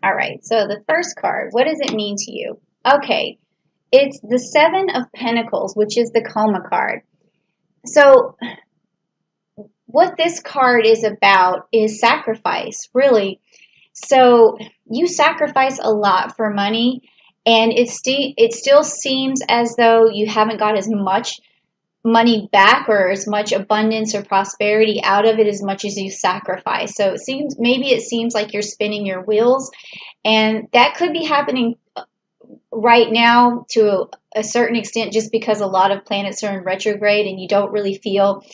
All right, so the first card, what does it mean to you? Okay, it's the Seven of Pentacles, which is the Coma card. So what this card is about is sacrifice, really. So you sacrifice a lot for money, and it still seems as though you haven't got as much money back or as much abundance or prosperity out of it as much as you sacrifice. So it seems like you're spinning your wheels, and that could be happening right now to a certain extent just because a lot of planets are in retrograde and you don't really feel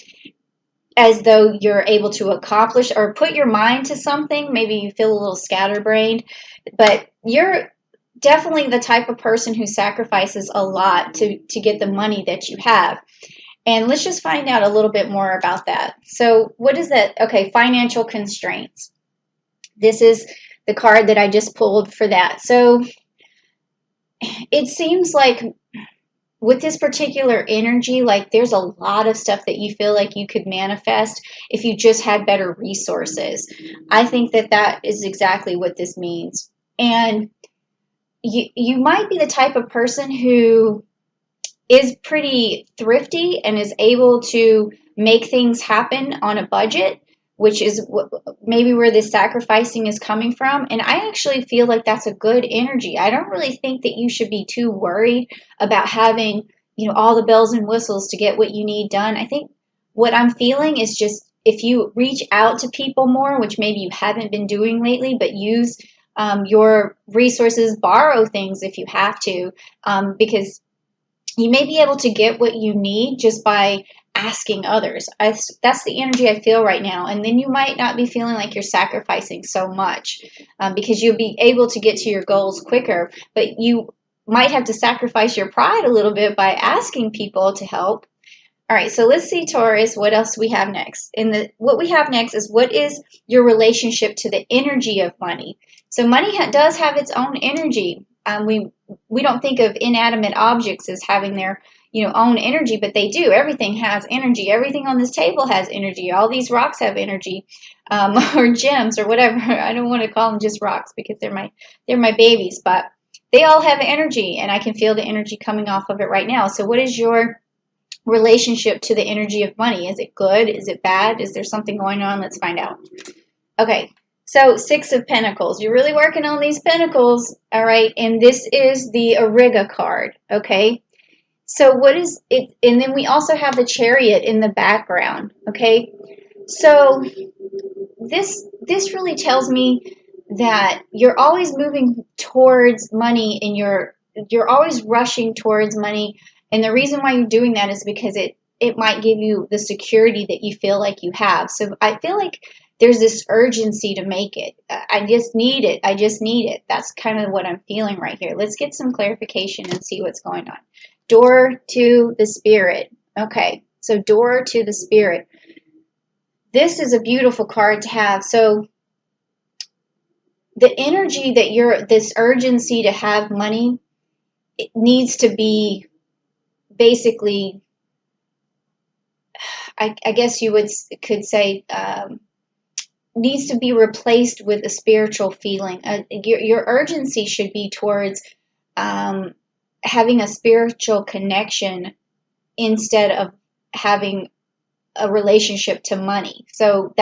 as though you're able to accomplish or put your mind to something. Maybe you feel a little scatterbrained, but you're definitely the type of person who sacrifices a lot to get the money that you have. And let's just find out a little bit more about that. So what is that? Okay, financial constraints. This is the card that I just pulled for that. So it seems like with this particular energy, like there's a lot of stuff that you feel like you could manifest if you just had better resources. I think that that is exactly what this means. And you might be the type of person who is pretty thrifty and is able to make things happen on a budget, which is maybe where this sacrificing is coming from. And I actually feel like that's a good energy. I don't really think that you should be too worried about having, all the bells and whistles to get what you need done. I think what I'm feeling is just if you reach out to people more, which maybe you haven't been doing lately, but use your resources, borrow things if you have to, because you may be able to get what you need just by asking others. That's the energy I feel right now. And then you might not be feeling like you're sacrificing so much because you'll be able to get to your goals quicker. But you might have to sacrifice your pride a little bit by asking people to help. All right, so let's see, Taurus, what else we have next. What we have next is what is your relationship to the energy of money? So money does have its own energy. We don't think of inanimate objects as having their own energy, but they do. Everything has energy. Everything on this table has energy. All these rocks have energy, or gems or whatever. I don't want to call them just rocks because they're my babies, but they all have energy, and I can feel the energy coming off of it right now. So what is your relationship to the energy of money? Is it good? Is it bad? Is there something going on? Let's find out. Okay. So Six of Pentacles. You're really working on these pentacles, all right? And this is the Ariga card, okay? So what is it? And then we also have the Chariot in the background, okay? So this really tells me that you're always moving towards money, and you're always rushing towards money. And the reason why you're doing that is because it might give you the security that you feel like you have. So I feel like there's this urgency to make it. I just need it. I just need it. That's kind of what I'm feeling right here. Let's get some clarification and see what's going on. Door to the Spirit. Okay, so door to the Spirit. This is a beautiful card to have. So the energy that this urgency to have money, it needs to be basically, I guess you could say, needs to be replaced with a spiritual feeling. Your urgency should be towards having a spiritual connection instead of having a relationship to money. So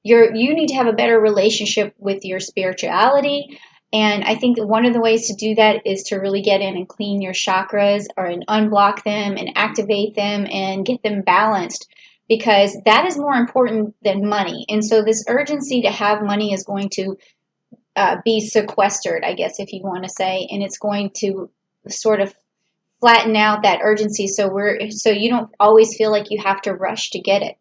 you need to have a better relationship with your spirituality. And I think that one of the ways to do that is to really get in and clean your chakras and unblock them and activate them and get them balanced, because that is more important than money. And so this urgency to have money is going to be sequestered, I guess, if you want to say, and it's going to sort of flatten out that urgency so you don't always feel like you have to rush to get it.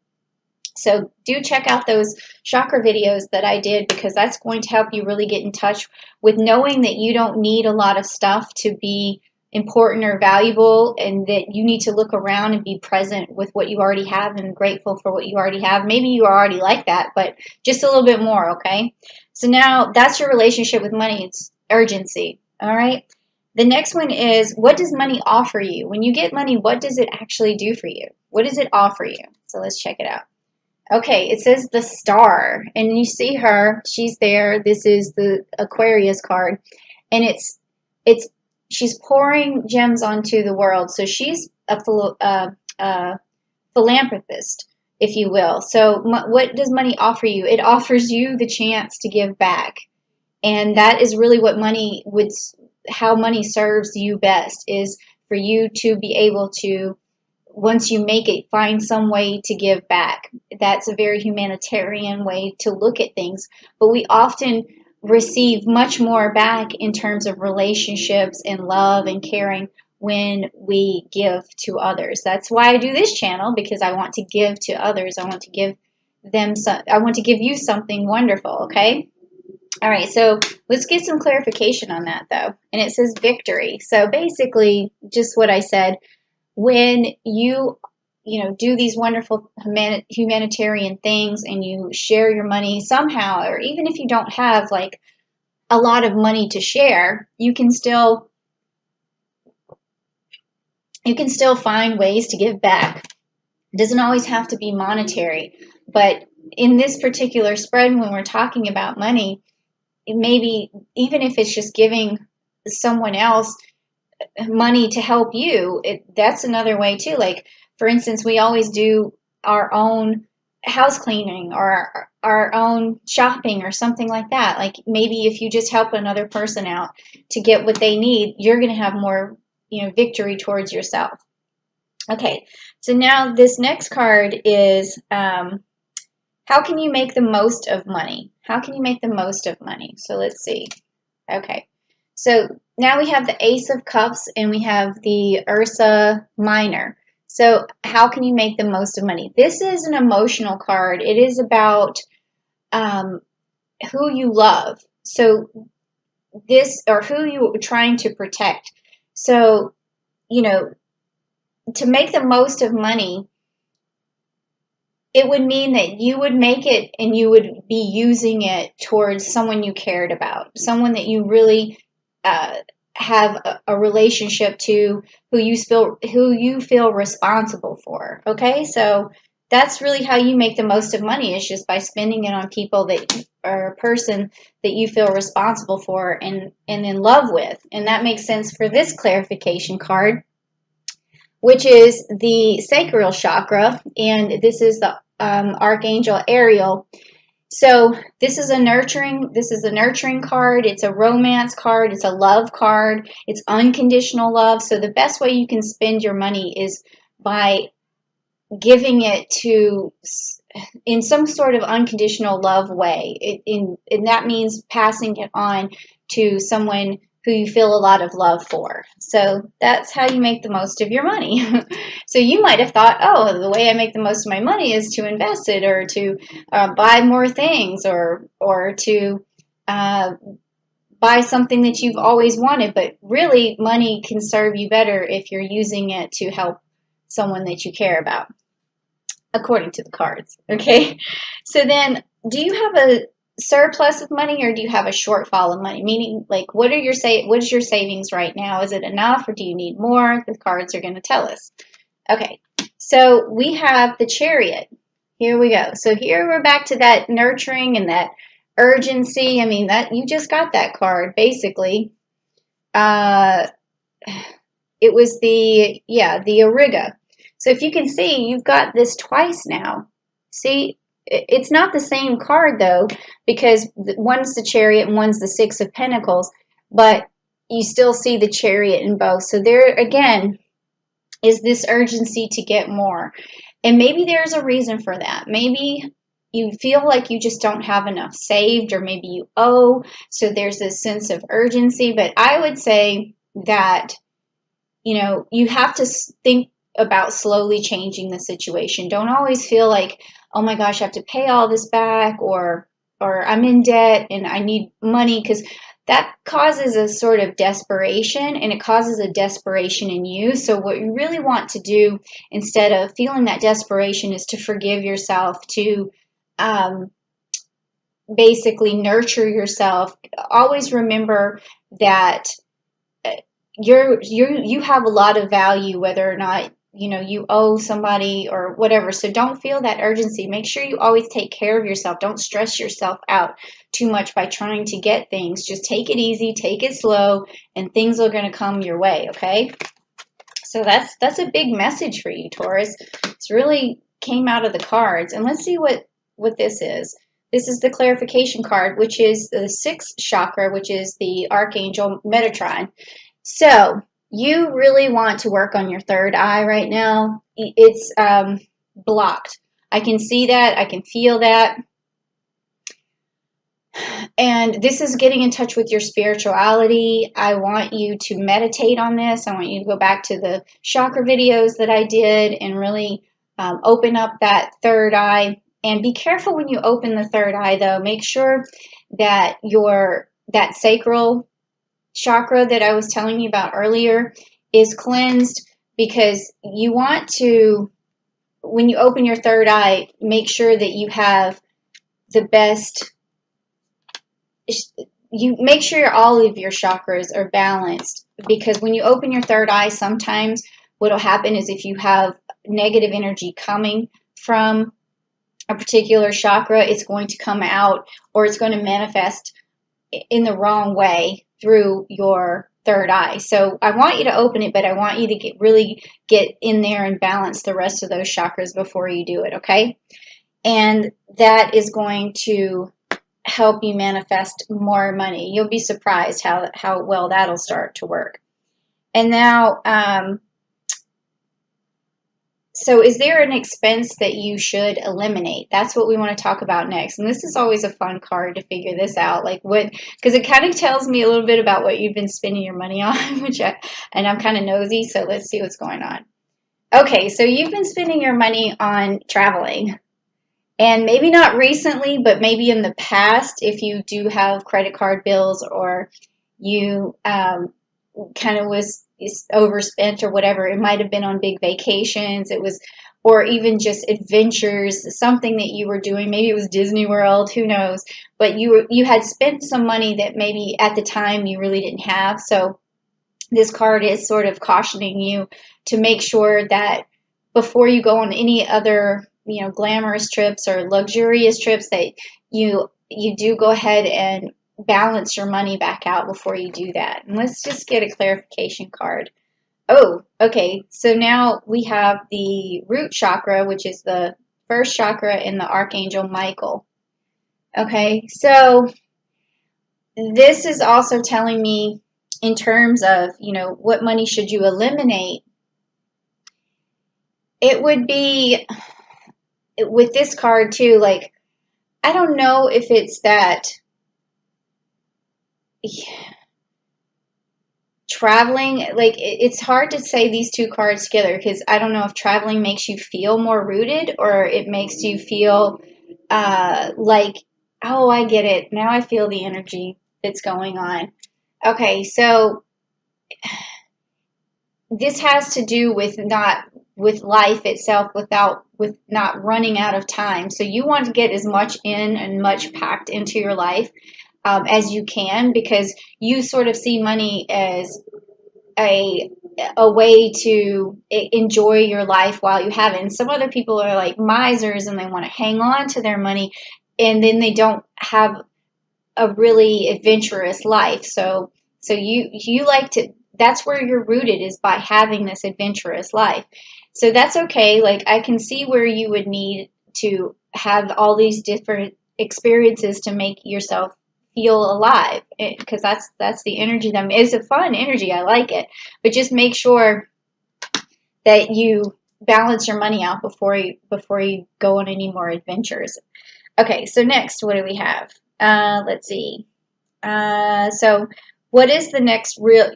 So do check out those chakra videos that I did, because that's going to help you really get in touch with knowing that you don't need a lot of stuff to be important or valuable, and that you need to look around and be present with what you already have and grateful for what you already have. Maybe you are already like that, but just a little bit more, okay? So now that's your relationship with money. It's urgency, all right? The next one is, what does money offer you? When you get money, what does it actually do for you? What does it offer you? So let's check it out. Okay, it says the star, and you see her. She's there. This is the Aquarius card, and it's she's pouring gems onto the world. So she's a philanthropist, if you will. So what does money offer you? It offers you the chance to give back, and that is really what money would. How money serves you best is for you to be able to, once you make it, find some way to give back. That's a very humanitarian way to look at things. But we often receive much more back in terms of relationships and love and caring when we give to others. That's why I do this channel, because I want to give to others. I want to give them some, I want to give you something wonderful, okay? All right, so let's get some clarification on that though. And it says victory. So basically, just what I said, when you know, do these wonderful humanitarian things and you share your money somehow, or even if you don't have like a lot of money to share, you can still find ways to give back. It doesn't always have to be monetary, but in this particular spread, when we're talking about money, maybe even if it's just giving someone else money to help you, that's another way too. Like, for instance, we always do our own house cleaning or our own shopping or something like that. Like, maybe if you just help another person out to get what they need, you're going to have more, you know, victory towards yourself. Okay, so now this next card is how can you make the most of money? How can you make the most of money? So let's see. Okay, so now we have the Ace of Cups and we have the Ursa Minor. So how can you make the most of money? This is an emotional card. It is about who you love. So this, or who you are trying to protect. So, you know, to make the most of money, it would mean that you would make it and you would be using it towards someone you cared about, someone that you really have a relationship to, who you feel responsible for. Okay, so that's really how you make the most of money, is just by spending it on people that are a person that you feel responsible for and in love with. And that makes sense for this clarification card, which is the sacral chakra, and this is the Archangel Ariel. So this is a nurturing card. It's a romance card. It's a love card. It's unconditional love. So the best way you can spend your money is by giving it to, in some sort of unconditional love way. And that means passing it on to someone who you feel a lot of love for. So that's how you make the most of your money. So you might have thought, oh, the way I make the most of my money is to invest it, or to buy more things, or to buy something that you've always wanted. But really, money can serve you better if you're using it to help someone that you care about, according to the cards. Okay, so then, do you have a surplus of money, or do you have a shortfall of money? Meaning, like, what is your savings right now? Is it enough, or do you need more? The cards are going to tell us. Okay, so we have the Chariot. Here we go. So here we're back to that nurturing and that urgency. I mean, that you just got that card basically. It was the Auriga. So if you can see, you've got this twice now. See, it's not the same card though, because one's the Chariot and one's the Six of Pentacles, but you still see the Chariot in both. So there again is this urgency to get more. And maybe there's a reason for that. Maybe you feel like you just don't have enough saved, or maybe you owe, so there's this sense of urgency. But I would say that, you know, you have to think about slowly changing the situation. Don't always feel like, oh my gosh, I have to pay all this back, or I'm in debt and I need money, because that causes a sort of desperation, and it causes a desperation in you. So what you really want to do, instead of feeling that desperation, is to forgive yourself, to basically nurture yourself. Always remember that you have a lot of value, whether or not you owe somebody or whatever. So don't feel that urgency. Make sure you always take care of yourself. Don't stress yourself out too much by trying to get things. Just take it easy, take it slow, and things are going to come your way, okay? So that's a big message for you, Taurus. It's really came out of the cards. And let's see what this is. This is the clarification card, which is the 6th chakra, which is the Archangel Metatron. So you really want to work on your third eye right now. It's blocked. I can see that. I can feel that. And this is getting in touch with your spirituality. I want you to meditate on this. I want you to go back to the chakra videos that I did and really open up that third eye. And be careful when you open the third eye, though. Make sure that that sacral chakra that I was telling you about earlier is cleansed, because you want to, when you open your third eye, make sure that you have the best, you make sure all of your chakras are balanced, because when you open your third eye, sometimes what will happen is if you have negative energy coming from a particular chakra, it's going to come out, or it's going to manifest in the wrong way through your third eye. So I want you to open it, but I want you to really get in there and balance the rest of those chakras before you do it, okay? And that is going to help you manifest more money. You'll be surprised how well that'll start to work. And now, so is there an expense that you should eliminate? That's what we want to talk about next. And this is always a fun card to figure this out. Like what, because it kind of tells me a little bit about what you've been spending your money on, and I'm kind of nosy, so let's see what's going on. Okay, so you've been spending your money on traveling. And maybe not recently, but maybe in the past, if you do have credit card bills, or you kind of was overspent or whatever. It might have been on big vacations. It was, or even just adventures, something that you were doing. Maybe it was Disney World, who knows? But you had spent some money that maybe at the time you really didn't have. So this card is sort of cautioning you to make sure that before you go on any other, glamorous trips or luxurious trips, that you do go ahead and balance your money back out before you do that. And let's just get a clarification card. Oh, okay. So now we have the root chakra, which is the 1st chakra in the Archangel Michael. Okay, so this is also telling me in terms of, what money should you eliminate. It would be, with this card too, like, I don't know if it's that traveling, like it's hard to say these two cards together, because I don't know if traveling makes you feel more rooted, or it makes you feel like, oh, I get it. Now I feel the energy that's going on. Okay, so this has to do with life itself, with not running out of time. So you want to get as much in and much packed into your life as you can, because you sort of see money as a way to enjoy your life while you have it. And some other people are like misers, and they want to hang on to their money, and then they don't have a really adventurous life. So you like to, that's where you're rooted, is by having this adventurous life. So that's okay. Like, I can see where you would need to have all these different experiences to make yourself feel alive, because that's the energy. It's a fun energy. I like it, but just make sure that you balance your money out before you go on any more adventures. Okay, so next, what do we have? Let's see. So what is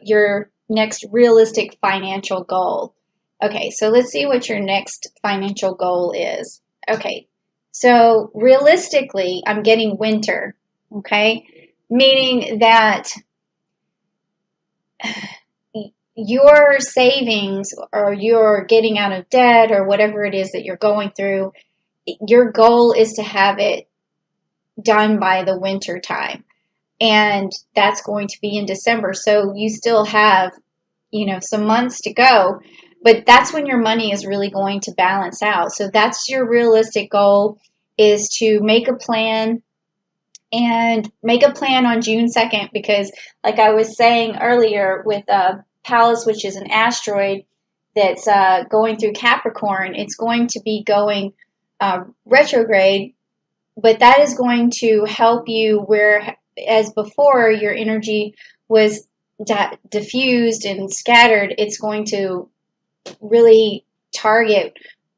your next realistic financial goal? Okay, so let's see what your next financial goal is. Okay, so realistically, I'm getting winter, okay? Meaning that your savings, or your getting out of debt, or whatever it is that you're going through, your goal is to have it done by the winter time. And that's going to be in December. So you still have, some months to go. but that's when your money is really going to balance out. So that's your realistic goal, is to make a plan, and make a plan on June 2nd, because like I was saying earlier with Pallas, which is an asteroid that's going through Capricorn, it's going to be going retrograde, but that is going to help you, where as before your energy was diffused and scattered. It's going to really target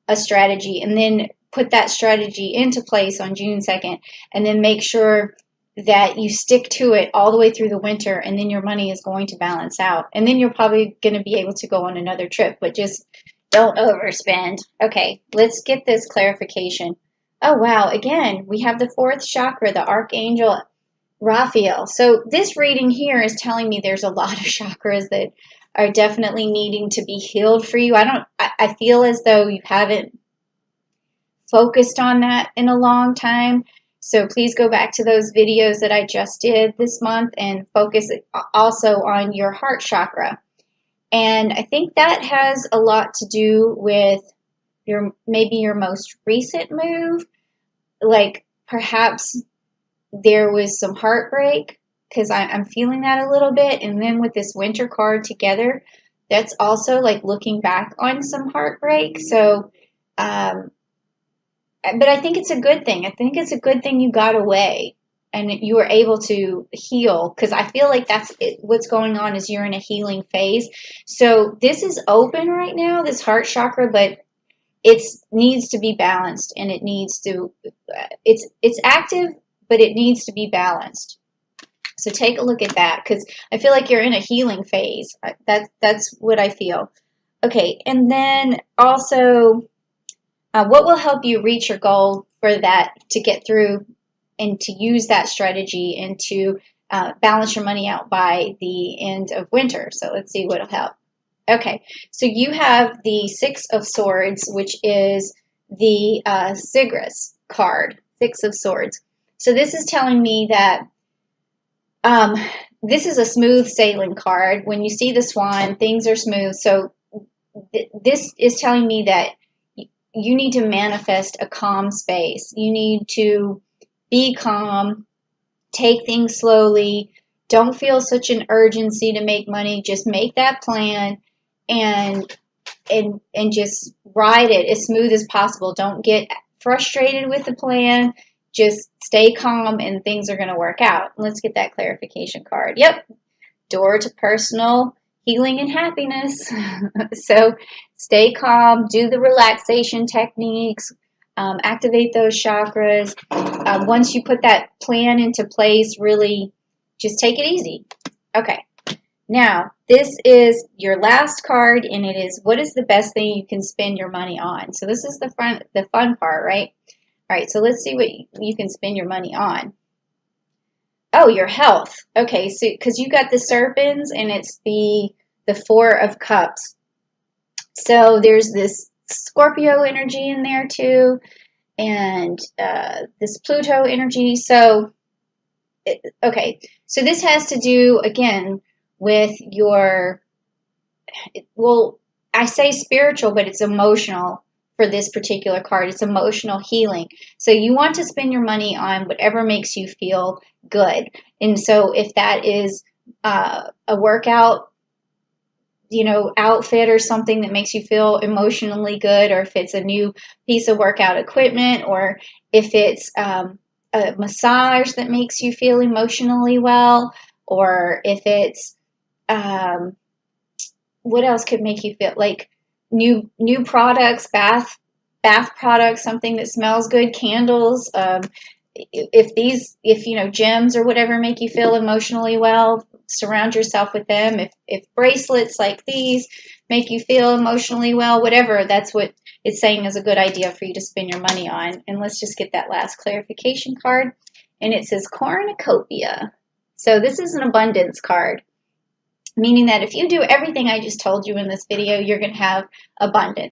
a strategy and then put that strategy into place on June 2nd, and then make sure that you stick to it all the way through the winter, and then your money is going to balance out. And then you're probably going to be able to go on another trip, but just don't overspend. Okay, let's get this clarification. Oh, wow. Again, we have the fourth chakra, the Archangel Raphael. So this reading here is telling me there's a lot of chakras that are definitely needing to be healed for you. I feel as though you haven't focused on that in a long time. So please go back to those videos that I just did this month and focus also on your heart chakra. And I think that has a lot to do with maybe your most recent move. Like perhaps there was some heartbreak, because I'm feeling that a little bit. And then with this winter card together, that's also like looking back on some heartbreak. So, but I think it's a good thing. I think it's a good thing you got away and you were able to heal, because I feel like that's what's going on, is you're in a healing phase. So this is open right now, this heart chakra, but it needs to be balanced, and it needs to, it's active, but it needs to be balanced. So take a look at that, because I feel like you're in a healing phase. That's what I feel. Okay, and then also, what will help you reach your goal for that, to get through and to use that strategy and to balance your money out by the end of winter. So let's see what will help. Okay, so you have the Six of Swords, which is the Sigris card, Six of Swords. So this is telling me that this is a smooth sailing card. When you see the swan, things are smooth. So this is telling me that you need to manifest a calm space. You need to be calm, take things slowly. Don't feel such an urgency to make money. Just make that plan and just ride it as smooth as possible. Don't get frustrated with the plan. Just stay calm and things are going to work out. Let's get that clarification card. Yep. Door to personal healing and happiness. So stay calm, do the relaxation techniques, activate those chakras. Once you put that plan into place, really just take it easy. Okay. Now, this is your last card, and it is, what is the best thing you can spend your money on? So this is the fun part, right? All right, so let's see what you can spend your money on. Oh, your health. Okay, so because you got the serpents, and it's the Four of Cups. So there's this Scorpio energy in there too, and this Pluto energy. So, okay, so this has to do, again, with your, well, I say spiritual, but it's emotional for this particular card. It's emotional healing. So you want to spend your money on whatever makes you feel good. And so if that is a workout, outfit or something that makes you feel emotionally good, or if it's a new piece of workout equipment, or if it's a massage that makes you feel emotionally well, or if it's what else could make you feel like new products, bath products, something that smells good, candles. If gems or whatever make you feel emotionally well, surround yourself with them. If bracelets like these make you feel emotionally well, whatever, that's what it's saying is a good idea for you to spend your money on. And let's just get that last clarification card. And it says cornucopia. So this is an abundance card, meaning that if you do everything I just told you in this video, you're going to have abundance.